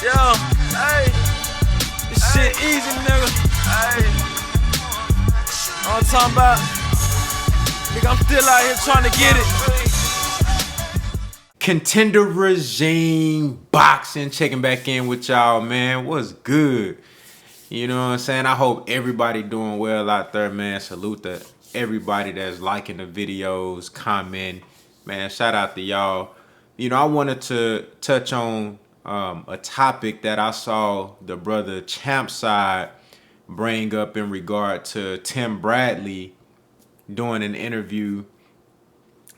Yo, hey, this shit easy, nigga. Hey, all I'm talking about, nigga, I'm still out here trying to get it. Contender Regime Boxing, checking back in with y'all, man. What's good? You know what I'm saying? I hope everybody doing well out there, man. Salute to everybody that's liking the videos, comment, man. Shout out to y'all. You know, I wanted to touch on a topic that I saw the brother Champside bring up in regard to Tim Bradley doing an interview,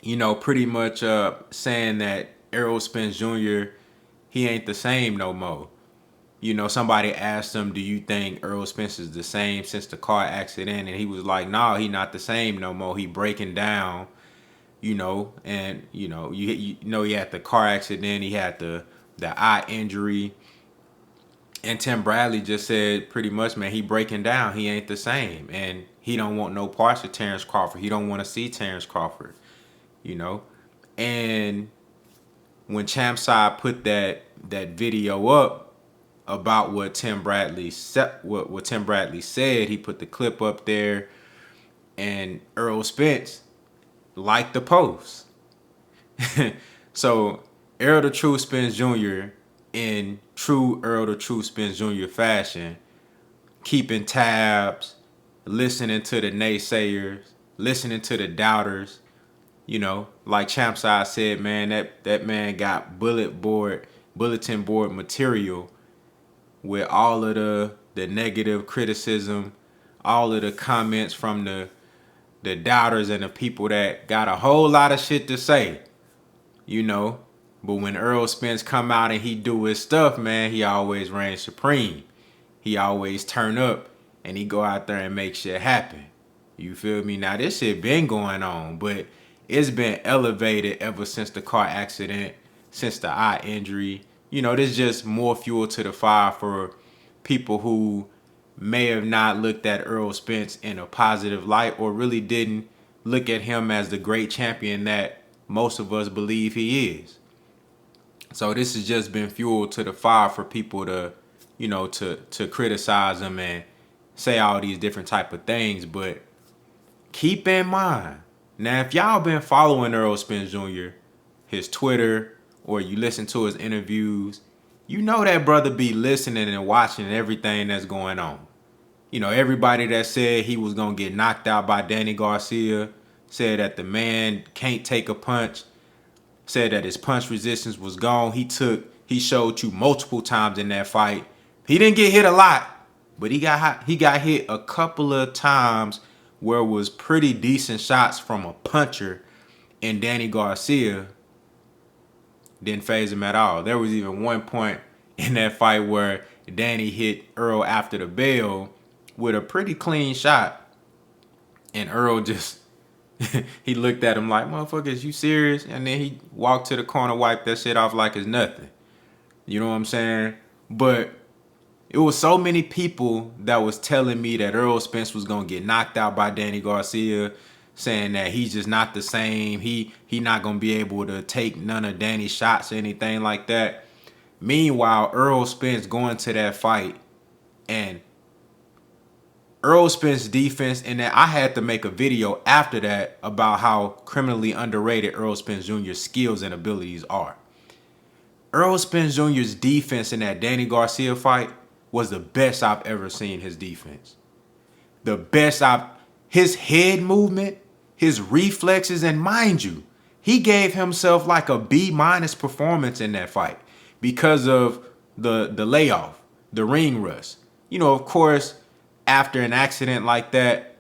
you know, pretty much saying that Errol Spence Jr., he ain't the same no more. You know, somebody asked him, do you think Errol Spence is the same since the car accident? And he was like, no, he not the same no more. He breaking down, you know, and, you know, you know, he had the car accident. He had the eye injury. And Tim Bradley just said pretty much, man, he breaking down. He ain't the same. And he don't want no parts of Terrence Crawford. He don't want to see Terrence Crawford, you know. And when Champside put that video up about what Tim Bradley said, what Tim Bradley said, he put the clip up there, and Errol Spence liked the post. So Errol the True Spence Jr., in true Errol the True Spence Jr. fashion, keeping tabs, listening to the naysayers, listening to the doubters. You know, like Champside said, man, that man got bulletin board material with all of the negative criticism, all of the comments from the doubters and the people that got a whole lot of shit to say, you know. But when Errol Spence come out and he do his stuff, man, he always reigns supreme. He always turn up and he go out there and make shit happen. You feel me? Now this shit been going on, but it's been elevated ever since the car accident, since the eye injury. You know, there's just more fuel to the fire for people who may have not looked at Errol Spence in a positive light, or really didn't look at him as the great champion that most of us believe he is. So this has just been fuel to the fire for people to, you know, to criticize him and say all these different type of things. But keep in mind, now if y'all been following Errol Spence Jr., his Twitter, or you listen to his interviews, you know that brother be listening and watching everything that's going on. You know, everybody that said he was going to get knocked out by Danny Garcia, said that the man can't take a punch, said that his punch resistance was gone. He showed you multiple times in that fight. He didn't get hit a lot, but he got hit a couple of times where it was pretty decent shots from a puncher, and Danny Garcia didn't phase him at all. There was even one point in that fight where Danny hit Errol after the bell with a pretty clean shot, and Errol just he looked at him like, motherfucker, is you serious? And then he walked to the corner, wiped that shit off like it's nothing. You know what I'm saying? But it was so many people that was telling me that Errol Spence was going to get knocked out by Danny Garcia, saying that he's just not the same. He not going to be able to take none of Danny's shots or anything like that. Meanwhile, Errol Spence going to that fight, and Errol Spence defense, and then I had to make a video after that about how criminally underrated Errol Spence Jr.'s skills and abilities are. Errol Spence Jr.'s defense in that Danny Garcia fight was the best I've ever seen his defense. The best his head movement, his reflexes, and mind you, he gave himself like a B- performance in that fight because of the layoff, the ring rust. You know, of course, after an accident like that,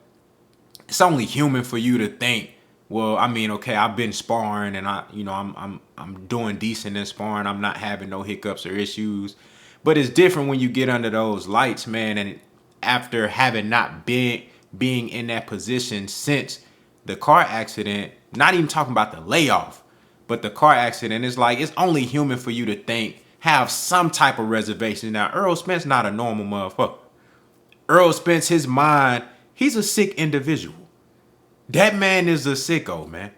it's only human for you to think, well, I mean, okay, I've been sparring and I'm doing decent in sparring. I'm not having no hiccups or issues. But it's different when you get under those lights, man, and after having not being in that position since the car accident, not even talking about the layoff, but the car accident, it's like it's only human for you to think, have some type of reservation. Now, Errol Spence not a normal motherfucker. Errol Spence, his mind, he's a sick individual. That man is a sicko, man.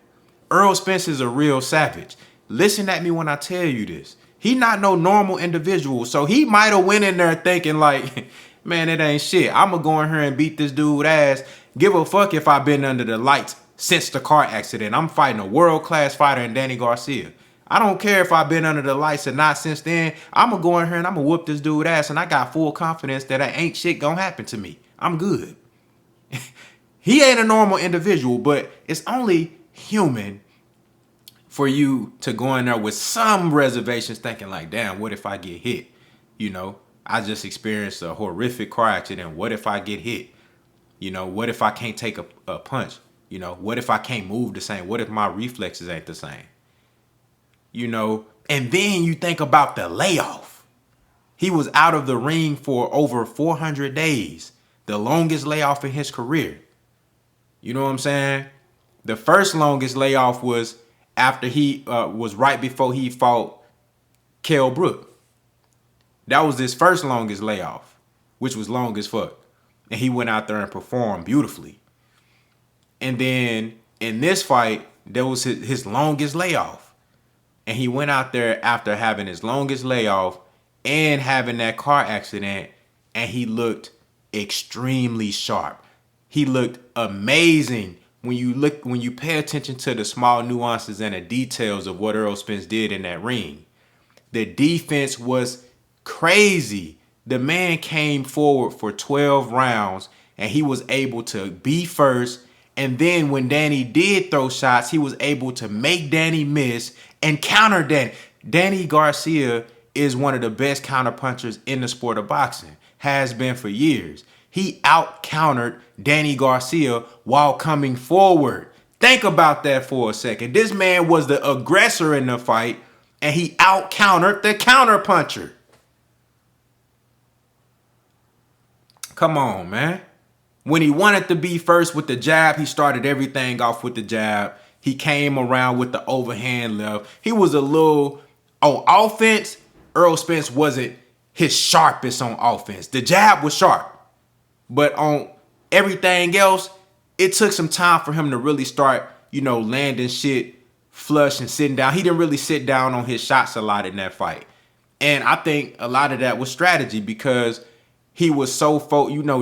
Errol Spence is a real savage. Listen at me when I tell you this. He not no normal individual. So he might have went in there thinking like, man, it ain't shit. I'm going to go in here and beat this dude ass. Give a fuck if I've been under the lights since the car accident. I'm fighting a world-class fighter in Danny Garcia. I don't care if I've been under the lights or not since then. I'm going to go in here and I'm going to whoop this dude ass. And I got full confidence that ain't shit going to happen to me. I'm good. He ain't a normal individual, but it's only human for you to go in there with some reservations thinking like, damn, what if I get hit? You know, I just experienced a horrific car accident. What if I get hit? You know, what if I can't take a punch? You know, what if I can't move the same? What if my reflexes ain't the same? You know, and then you think about the layoff. He was out of the ring for over 400 days, the longest layoff in his career. You know what I'm saying? The first longest layoff was after he was right before he fought Kell Brook. That was his first longest layoff, which was long as fuck. And he went out there and performed beautifully. And then in this fight, there was his longest layoff. And he went out there after having his longest layoff and having that car accident, and he looked extremely sharp. He looked amazing when you pay attention to the small nuances and the details of what Errol Spence did in that ring. The defense was crazy. The man came forward for 12 rounds and he was able to be first. And then when Danny did throw shots, he was able to make Danny miss and counter Danny. Danny Garcia is one of the best counter punchers in the sport of boxing. Has been for years. He out-countered Danny Garcia while coming forward. Think about that for a second. This man was the aggressor in the fight, and he out-countered the counter-puncher. Come on, man. When he wanted to be first with the jab, he started everything off with the jab. He came around with the overhand left. He was a little... On offense, Errol Spence wasn't his sharpest on offense. The jab was sharp. But on everything else, it took some time for him to really start, you know, landing shit flush and sitting down. He didn't really sit down on his shots a lot in that fight. And I think a lot of that was strategy because he was so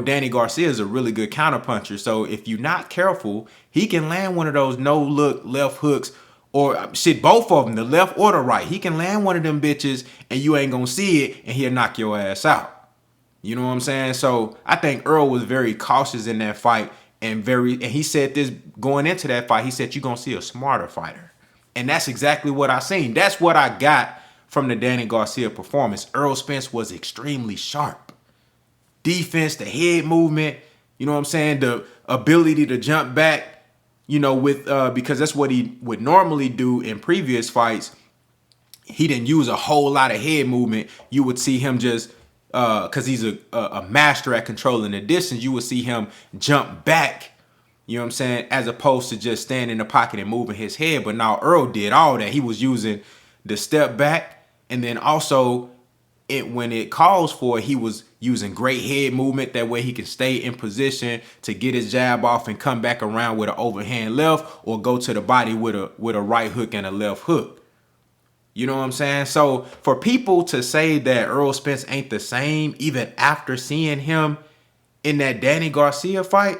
Danny Garcia is a really good counterpuncher. So if you're not careful, he can land one of those no-look left hooks or shit, both of them, the left or the right. He can land one of them bitches and you ain't gonna see it and he'll knock your ass out. You know what I'm saying? So I think Earl was very cautious in that fight and he said this going into that fight. He said, you're going to see a smarter fighter. And that's exactly what I seen. That's what I got from the Danny Garcia performance. Errol Spence was extremely sharp. Defense, the head movement, you know what I'm saying? The ability to jump back, you know, with because that's what he would normally do in previous fights. He didn't use a whole lot of head movement. You would see him just... because he's a master at controlling the distance, you would see him jump back, you know what I'm saying, as opposed to just standing in the pocket and moving his head. But now Earl did all that. He was using the step back, and then also when it calls for it, he was using great head movement. That way he can stay in position to get his jab off and come back around with an overhand left or go to the body with a right hook and a left hook. You know what I'm saying? So for people to say that Errol Spence ain't the same even after seeing him in that Danny Garcia fight,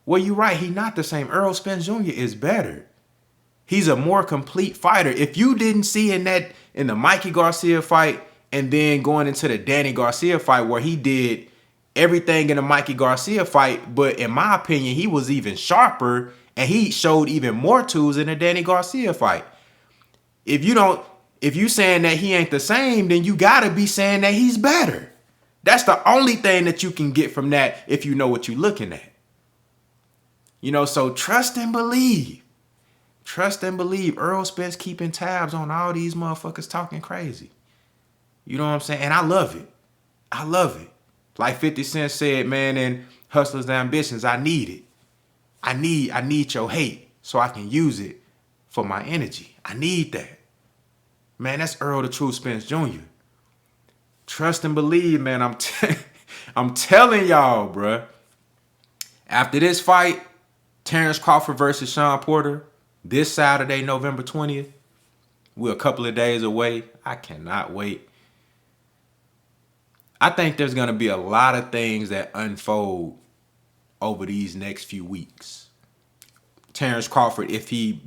well, you're right. He's not the same. Errol Spence Jr. is better. He's a more complete fighter. If you didn't see in the Mikey Garcia fight and then going into the Danny Garcia fight where he did everything in the Mikey Garcia fight, but in my opinion, he was even sharper and he showed even more tools in the Danny Garcia fight. If you saying that he ain't the same, then you gotta be saying that he's better. That's the only thing that you can get from that if you know what you're looking at. You know, so trust and believe. Trust and believe. Errol Spence keeping tabs on all these motherfuckers talking crazy. You know what I'm saying? And I love it. I love it. Like 50 Cent said, man, in Hustlers' Ambitions, I need it. I need your hate so I can use it for my energy. I need that. Man, that's Errol the True Spence Jr. Trust and believe, man. I'm telling y'all, bruh. After this fight, Terrence Crawford versus Sean Porter, this Saturday, November 20th, we're a couple of days away. I cannot wait. I think there's going to be a lot of things that unfold over these next few weeks. Terrence Crawford, if he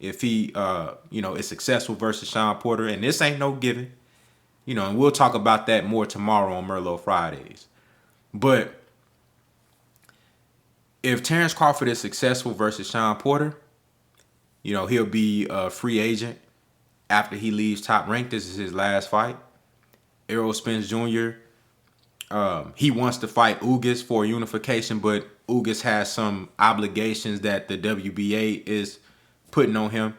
is successful versus Sean Porter, and this ain't no given, and we'll talk about that more tomorrow on Merlot Fridays. But if Terrence Crawford is successful versus Sean Porter, he'll be a free agent after he leaves Top Rank. This is his last fight. Errol Spence Jr., he wants to fight Ugas for unification, but Ugas has some obligations that the WBA is putting on him.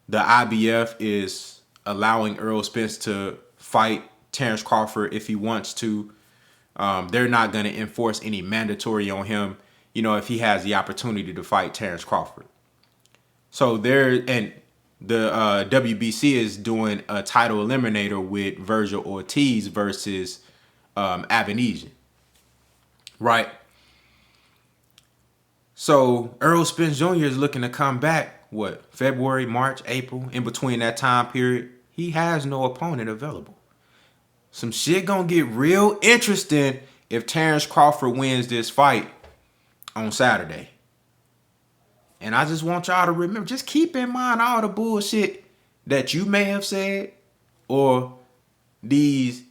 The IBF is allowing Errol Spence to fight Terrence Crawford if he wants to. They're not going to enforce any mandatory on him, if he has the opportunity to fight Terrence Crawford. So the WBC is doing a title eliminator with Virgil Ortiz versus Avanesian. Right? So Errol Spence Jr. is looking to come back, February, March, April. In between that time period, he has no opponent available. Some shit gonna get real interesting if Terrence Crawford wins this fight on Saturday. And I just want y'all to remember, just keep in mind all the bullshit that you may have said, or these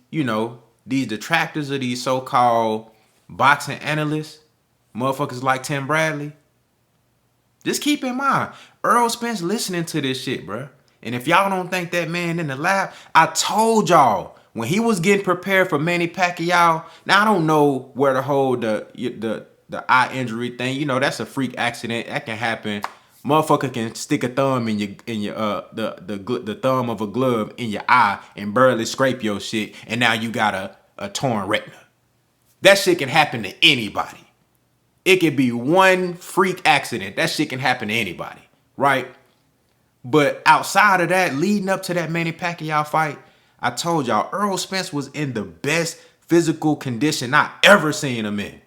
detractors of these so-called boxing analysts, motherfuckers like Tim Bradley. Just keep in mind, Errol Spence listening to this shit, bruh. And if y'all don't think that man in the lab, I told y'all, when he was getting prepared for Manny Pacquiao, now I don't know where to hold the eye injury thing. That's a freak accident. That can happen. Motherfucker can stick a thumb in the thumb of a glove in your eye and barely scrape your shit, and now you got a torn retina. That shit can happen to anybody. It could be one freak accident. That shit can happen to anybody, right? But outside of that, leading up to that Manny Pacquiao fight, I told y'all, Errol Spence was in the best physical condition I ever seen him in.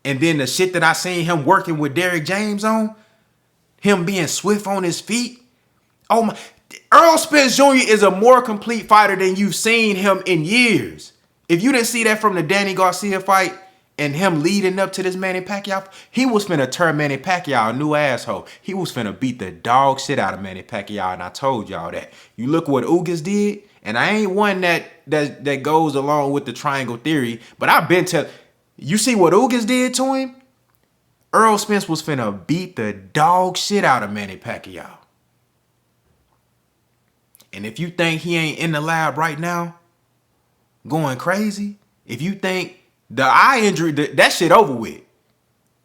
And then the shit that I seen him working with Derrick James on, him being swift on his feet. Oh my, Errol Spence Jr. is a more complete fighter than you've seen him in years. If you didn't see that from the Danny Garcia fight and him leading up to this Manny Pacquiao, he was finna turn Manny Pacquiao a new asshole. He was finna beat the dog shit out of Manny Pacquiao, and I told y'all that. You look what Ugas did, and I ain't one that goes along with the triangle theory, but I've been telling you, see what Ugas did to him? Errol Spence was finna beat the dog shit out of Manny Pacquiao. And if you think he ain't in the lab right now, going crazy, if you think the eye injury, that shit over with.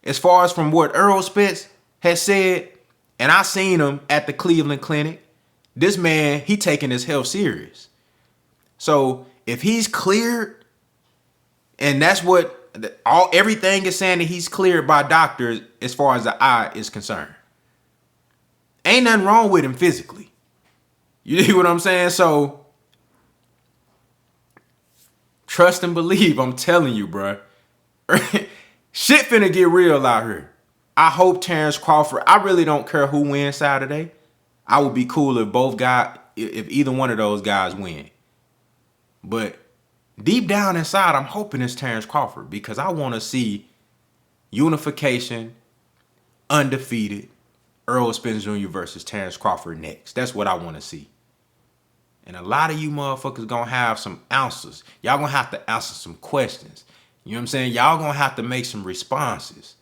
As far as from what Errol Spence has said, and I seen him at the Cleveland Clinic, this man, he taking his health serious. So if he's cleared, and that's what everything is saying, that he's cleared by doctors as far as the eye is concerned, ain't nothing wrong with him physically. You know what I'm saying? So trust and believe. I'm telling you, bro. Shit finna get real out here. I hope Terrence Crawford, I really don't care who wins Saturday. I would be cool if either one of those guys win. But deep down inside, I'm hoping it's Terrence Crawford, because I want to see unification, undefeated, Errol Spence Jr. versus Terrence Crawford next. That's what I want to see. And a lot of you motherfuckers gonna have some answers. Y'all gonna have to answer some questions. You know what I'm saying? Y'all gonna have to make some responses.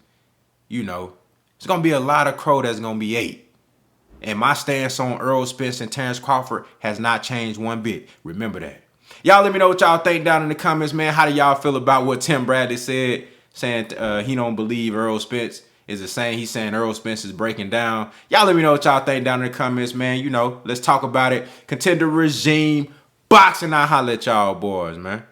It's gonna be a lot of crow that's gonna be ate. And my stance on Errol Spence and Terrence Crawford has not changed one bit. Remember that. Y'all let me know what y'all think down in the comments, man. How do y'all feel about what Tim Bradley said, saying he don't believe Errol Spence is the same? He's saying Errol Spence is breaking down. Y'all let me know what y'all think down in the comments, man. Let's talk about it. Contender regime, boxing. I'll holler at y'all boys, man.